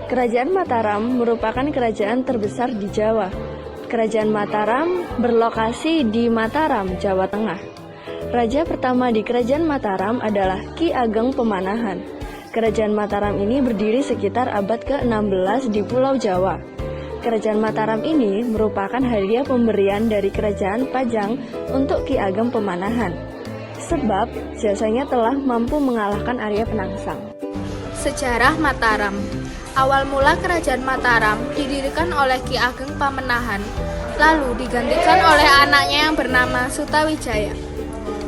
Kerajaan Mataram merupakan kerajaan terbesar di Jawa. Kerajaan Mataram berlokasi di Mataram, Jawa Tengah. Raja pertama di Kerajaan Mataram adalah Ki Ageng Pemanahan. Kerajaan Mataram ini berdiri sekitar abad ke-16 di Pulau Jawa. Kerajaan Mataram ini merupakan hadiah pemberian dari Kerajaan Pajang untuk Ki Ageng Pemanahan, sebab jasanya telah mampu mengalahkan Arya Penangsang. Sejarah Mataram. Awal mula Kerajaan Mataram didirikan oleh Ki Ageng Pamenahan, lalu digantikan oleh anaknya yang bernama Sutawijaya.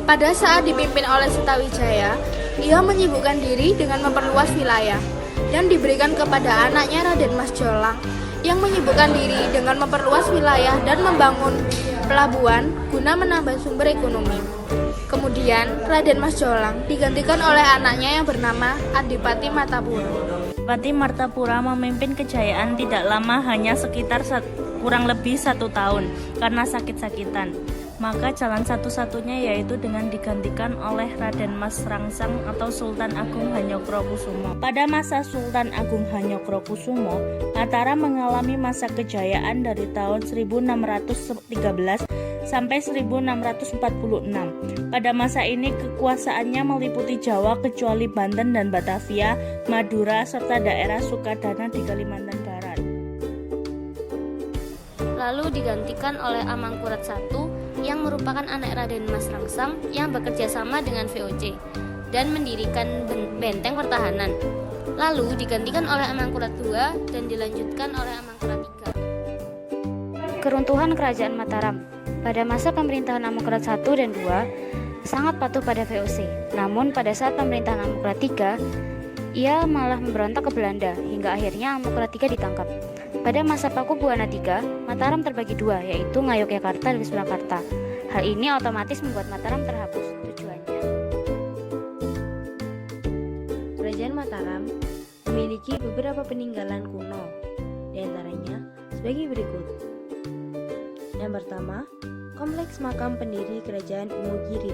Pada saat dipimpin oleh Sutawijaya, ia menyibukkan diri dengan memperluas wilayah dan diberikan kepada anaknya Raden Mas Jolang yang menyibukkan diri dengan memperluas wilayah dan membangun pelabuhan guna menambah sumber ekonomi. Kemudian Raden Mas Jolang digantikan oleh anaknya yang bernama Adipati Martapura. Adipati Martapura memimpin kejayaan tidak lama, hanya sekitar kurang lebih 1 tahun karena sakit-sakitan. Maka jalan satu-satunya yaitu dengan digantikan oleh Raden Mas Rangsang atau Sultan Agung Hanyokrokusumo. Pada masa Sultan Agung Hanyokrokusumo, Mataram mengalami masa kejayaan dari tahun 1613 sampai 1646. Pada masa ini kekuasaannya meliputi Jawa kecuali Banten dan Batavia, Madura, serta daerah Sukadana di Kalimantan Barat. Lalu digantikan oleh Amangkurat I yang merupakan anak Raden Mas Rangsang yang bekerja sama dengan VOC dan mendirikan benteng pertahanan. Lalu digantikan oleh Amangkurat II dan dilanjutkan oleh Amangkurat III. Keruntuhan Kerajaan Mataram. Pada masa pemerintahan Amangkurat I dan II sangat patuh pada VOC. Namun pada saat pemerintahan Amangkurat III, ia malah memberontak ke Belanda hingga akhirnya Amangkurat III ditangkap. Pada masa Pakubuwana III, Mataram terbagi dua, yaitu Ngayogyakarta dan Surakarta. Hal ini otomatis membuat Mataram terhapus. Tujuannya, Kerajaan Mataram memiliki beberapa peninggalan kuno, di antaranya sebagai berikut. Yang pertama, Kompleks Makam Pendiri Kerajaan Imogiri.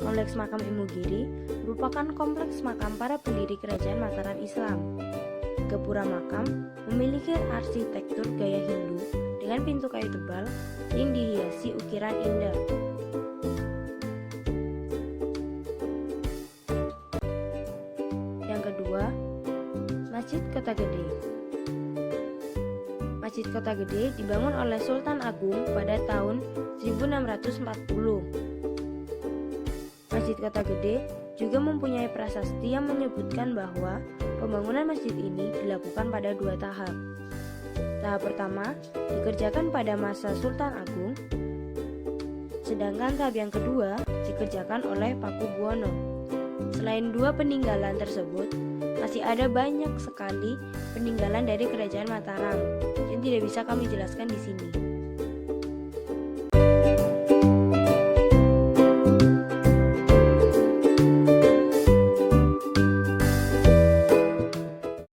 Kompleks Makam Imogiri merupakan kompleks makam para pendiri Kerajaan Mataram Islam. Gapura makam memiliki arsitektur gaya Hindu dengan pintu kayu tebal yang dihiasi ukiran indah. Yang kedua, Masjid Kota Gede. Masjid Kota Gede dibangun oleh Sultan Agung pada tahun 1640. Masjid Kota Gede juga mempunyai prasasti yang menyebutkan bahwa pembangunan masjid ini dilakukan pada 2 tahap. Tahap pertama dikerjakan pada masa Sultan Agung, sedangkan tahap yang kedua dikerjakan oleh Pakubuwono. Selain 2 peninggalan tersebut, masih ada banyak sekali peninggalan dari Kerajaan Mataram yang tidak bisa kami jelaskan di sini.